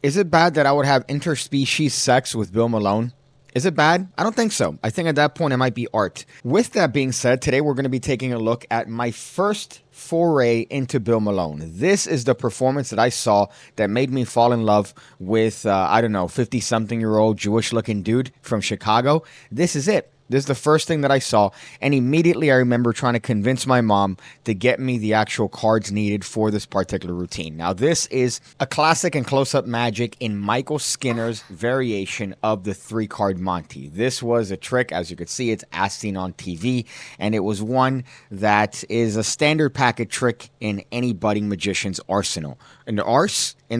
Is it bad that I would have interspecies sex with Bill Malone? Is it bad? I don't think so. I think at that point it might be art. With that being said, today we're going to be taking a look at my first foray into Bill Malone. This is the performance that I saw that made me fall in love with, 50-something-year-old Jewish-looking dude from Chicago. This is it. This is the first thing that I saw, and immediately I remember trying to convince my mom to get me the actual cards needed for this particular routine. Now, this is a classic and close-up magic in Michael Skinner's variation of the three-card Monte. This was a trick, as you can see, it's as seen on TV, and it was one that is a standard packet trick in any budding magician's arsenal. In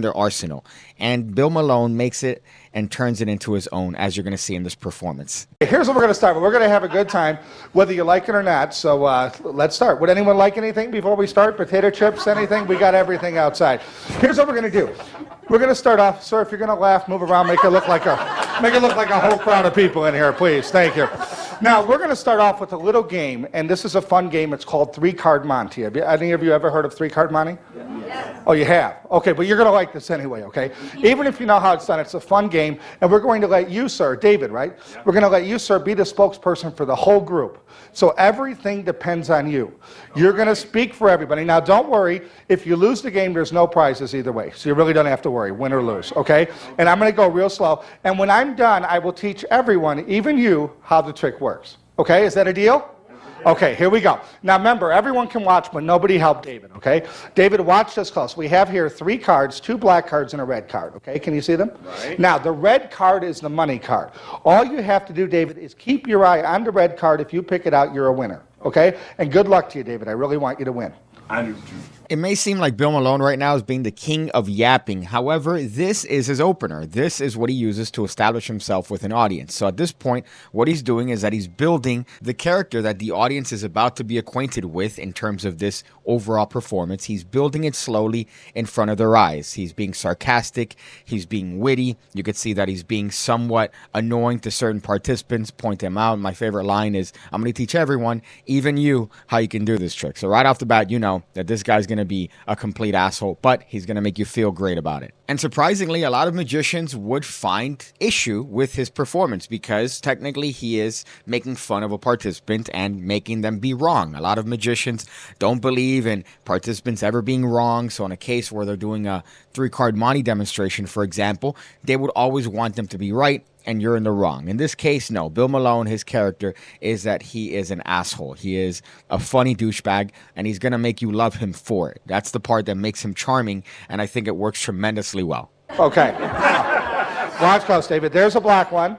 their arsenal. And Bill Malone makes it and turns it into his own, as you're going to see in this performance. Here's what we're going to start with. We're going to have a good time, whether you like it or not. So let's start. Would anyone like anything before we start? Potato chips, anything? We got everything outside. Here's what we're going to do. We're going to start off. Sir, if you're going to laugh, move around, make it look like a whole crowd of people in here, please. Thank you. Now, we're going to start off with a little game, and this is a fun game. It's called three-card Monte. Have any of you ever heard of three-card Monte? Yeah. Oh, you have? Okay, but you're going to like this anyway, okay? Even if you know how it's done, it's a fun game, and we're going to let you, sir, David, right? Yeah. We're going to let you, sir, be the spokesperson for the whole group. So everything depends on you. You're going to speak for everybody. Now, don't worry. If you lose the game, there's no prizes either way, so you really don't have to worry, win or lose, okay? And I'm going to go real slow, and when I'm done, I will teach everyone, even you, how the trick works. Okay, is that a deal? Okay, here we go. Now remember, everyone can watch, but nobody help David, okay? David, watch this close. We have here 3 cards, 2 black cards and a red card, okay? Can you see them? Right. Now, the red card is the money card. All you have to do, David, is keep your eye on the red card. If you pick it out, you're a winner, okay? And good luck to you, David. I really want you to win. I do too. It may seem like Bill Malone right now is being the king of yapping. However, this is his opener. This is what he uses to establish himself with an audience. So at this point, what he's doing is that he's building the character that the audience is about to be acquainted with in terms of this overall performance. He's building it slowly in front of their eyes. He's being sarcastic. He's being witty. You could see that he's being somewhat annoying to certain participants, point them out. My favorite line is, I'm going to teach everyone, even you, how you can do this trick. So right off the bat, you know that this guy's going to be a complete asshole, but he's going to make you feel great about it. And surprisingly, a lot of magicians would find issue with his performance because technically he is making fun of a participant and making them be wrong. A lot of magicians don't believe in participants ever being wrong. So in a case where they're doing a 3-card Monte demonstration, for example, they would always want them to be right and you're in the wrong. In this case, no. Bill Malone, his character is that he is an asshole. He is a funny douchebag, and he's going to make you love him for it. That's the part that makes him charming, and I think it works tremendously well. Okay. Watch close, David. There's a black one,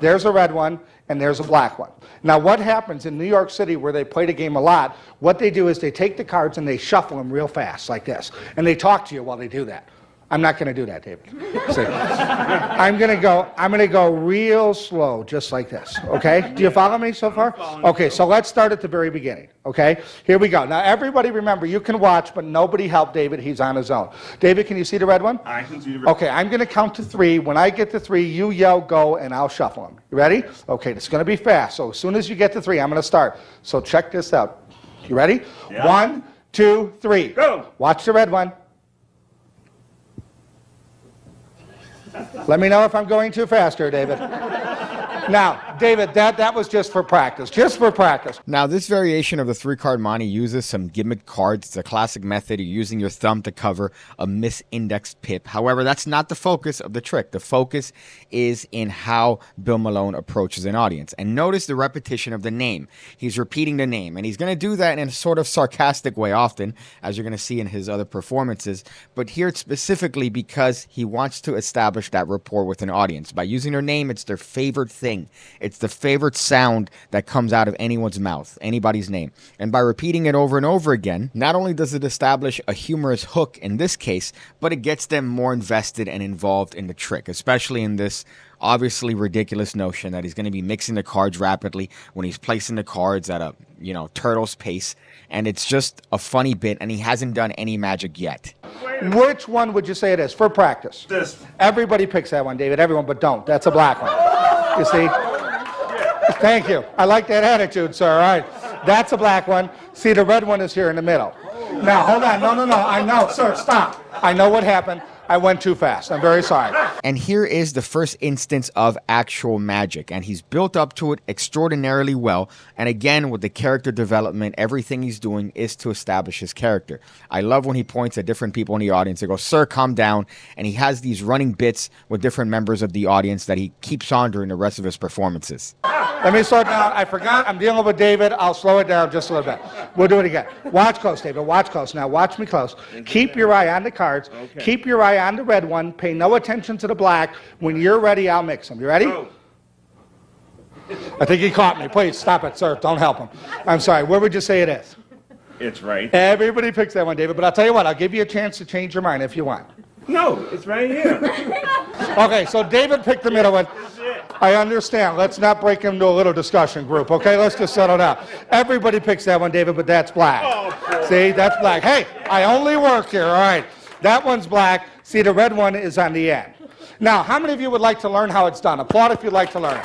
there's a red one, and there's a black one. Now, what happens in New York City, where they play the game a lot, what they do is they take the cards and they shuffle them real fast, like this, and they talk to you while they do that. I'm not going to do that, David. See, I'm going to go real slow, just like this, okay? Do you follow me so far? Okay, so let's start at the very beginning, okay? Here we go. Now, everybody remember, you can watch, but nobody help David. He's on his own. David, can you see the red one? I can see the red one. Okay, I'm going to count to 3. When I get to 3, you yell go, and I'll shuffle them. You ready? Okay, it's going to be fast. So as soon as you get to 3, I'm going to start. So check this out. You ready? Yeah. 1, 2, 3. Go! Watch the red one. Let me know if I'm going too fast here, David. Now, David, that was just for practice. Just for practice. Now, this variation of the 3-card Monte uses some gimmick cards. It's a classic method of using your thumb to cover a misindexed pip. However, that's not the focus of the trick. The focus is in how Bill Malone approaches an audience. And notice the repetition of the name. He's repeating the name. And he's going to do that in a sort of sarcastic way often, as you're going to see in his other performances. But here it's specifically because he wants to establish that rapport with an audience. By using their name, it's their favorite thing. It's the favorite sound that comes out of anyone's mouth, anybody's name. And by repeating it over and over again, not only does it establish a humorous hook in this case, but it gets them more invested and involved in the trick, especially in this obviously ridiculous notion that he's going to be mixing the cards rapidly when he's placing the cards at a, turtle's pace. And it's just a funny bit, and he hasn't done any magic yet. Which one would you say it is for practice? This. Everybody picks that one, David. Everyone, but don't. That's a black one. You see? Thank you. I like that attitude, sir. All right. That's a black one. See, the red one is here in the middle. Now, hold on. No. I know. Sir, stop. I know what happened. I went too fast. I'm very sorry. And here is the first instance of actual magic, and he's built up to it extraordinarily well. And again, with the character development, everything he's doing is to establish his character. I love when he points at different people in the audience and goes, "Sir, calm down." And he has these running bits with different members of the audience that he keeps on during the rest of his performances. Let me slow down. I forgot. I'm dealing with David. I'll slow it down just a little bit. We'll do it again. Watch close, David. Watch close. Now watch me close. Keep your eye on the cards. Okay. Keep your eye on the red one. Pay no attention to the black. When you're ready, I'll mix them. You ready? Oh. I think he caught me. Please stop it, sir. Don't help him. I'm sorry. Where would you say it is? It's right. Everybody picks that one, David. But I'll tell you what. I'll give you a chance to change your mind if you want. No, it's right here. Okay, so David picked the middle one. I understand. Let's not break into a little discussion group, okay? Let's just settle down. Everybody picks that one, David, but that's black. See, that's black. Hey, I only work here, all right. That one's black. See, the red one is on the end. Now, how many of you would like to learn how it's done? Applaud if you'd like to learn it.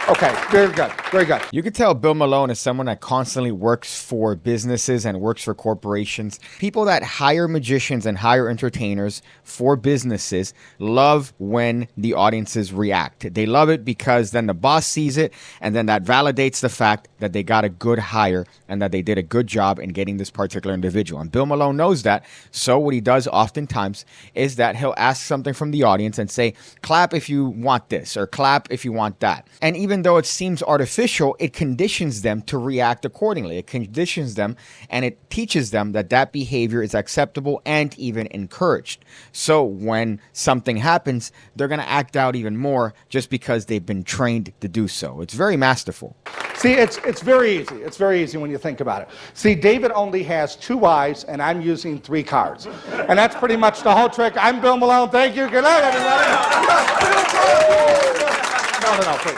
Okay, very good, very good. You could tell Bill Malone is someone that constantly works for businesses and works for corporations. People that hire magicians and hire entertainers for businesses love when the audiences react. They love it because then the boss sees it, and then that validates the fact that they got a good hire and that they did a good job in getting this particular individual. And Bill Malone knows that. So what he does oftentimes is that he'll ask something from the audience and say, "Clap if you want this," or "Clap if you want that." And even though it seems artificial, it conditions them to react accordingly. It conditions them and it teaches them that that behavior is acceptable and even encouraged. So when something happens, they're going to act out even more just because they've been trained to do so. It's very masterful. See, it's very easy. It's very easy when you think about it. See, David only has 2 eyes, and I'm using 3 cards. And that's pretty much the whole trick. I'm Bill Malone. Thank you. Good night, everybody. No, please.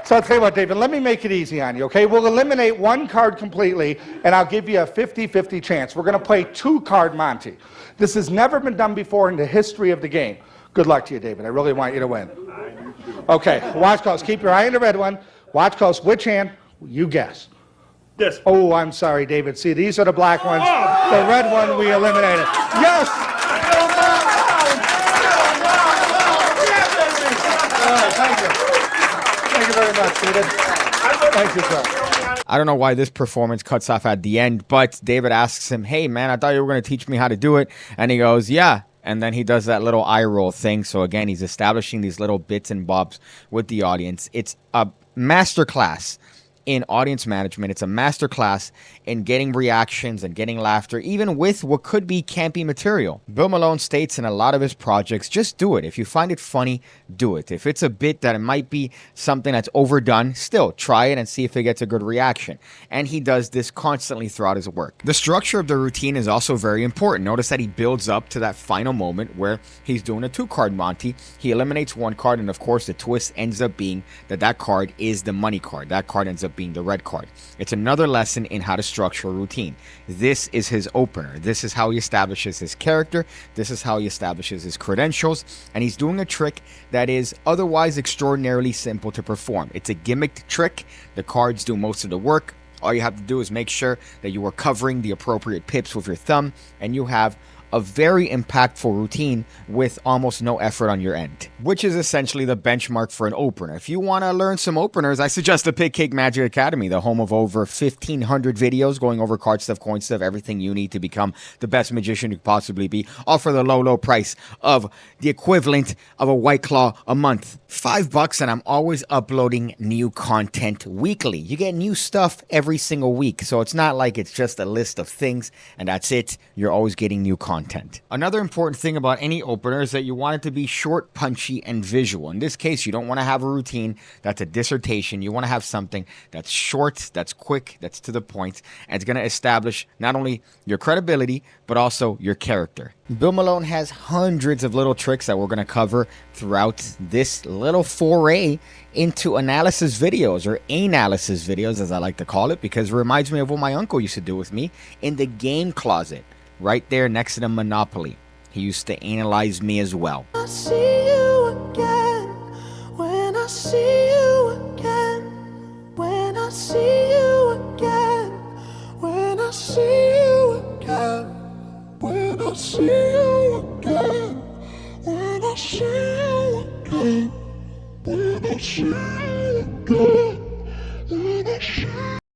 So I'll tell you what, David, let me make it easy on you, okay? We'll eliminate 1 card completely, and I'll give you a 50-50 chance. We're going to play 2-card Monte. This has never been done before in the history of the game. Good luck to you, David. I really want you to win. Okay, watch close. Keep your eye on the red one. Watch close. Which hand? You guess. This. Oh, I'm sorry, David. See, these are the black ones. The red one we eliminated. Yes! All right, thank you. Thank you very much, David. Thank you, sir. I don't know why this performance cuts off at the end, but David asks him, "Hey, man, I thought you were going to teach me how to do it." And he goes, "Yeah." And then he does that little eye roll thing. So again, he's establishing these little bits and bobs with the audience. It's a masterclass in audience management. It's a masterclass in getting reactions and getting laughter, even with what could be campy material. Bill Malone states in a lot of his projects, just do it. If you find it funny, do it. If it's a bit that it might be something that's overdone, still try it and see if it gets a good reaction. And he does this constantly throughout his work. The structure of the routine is also very important. Notice that he builds up to that final moment where he's doing a 2-card Monte. He eliminates 1 card, and of course the twist ends up being that that card is the money card. That card ends up being the red card. It's another lesson in how to structure a routine. This is his opener. This is how he establishes his character. This is how he establishes his credentials. And he's doing a trick that is otherwise extraordinarily simple to perform. It's a gimmicked trick. The cards do most of the work. All you have to do is make sure that you are covering the appropriate pips with your thumb, and you have a very impactful routine with almost no effort on your end, which is essentially the benchmark for an opener. If you want to learn some openers, I suggest the PigCake Magic Academy, the home of over 1,500 videos going over card stuff, coin stuff, everything you need to become the best magician you could possibly be, all for the low price of the equivalent of a White Claw a month. $5, and I'm always uploading new content weekly. You get new stuff every single week, so it's not like it's just a list of things and that's it. You're always getting new content. Another important thing about any opener is that you want it to be short, punchy, and visual. In this case, you don't want to have a routine that's a dissertation. You want to have something that's short, that's quick, that's to the point, and it's going to establish not only your credibility, but also your character. Bill Malone has hundreds of little tricks that we're going to cover throughout this little foray into analysis videos, or analysis videos as I like to call it, because it reminds me of what my uncle used to do with me in the game closet. Right there next to the Monopoly. He used to analyze me as well. I see you again, when I see you again, when I see you again, when I see you again, when I see you again, see you again, when I see you again, when I see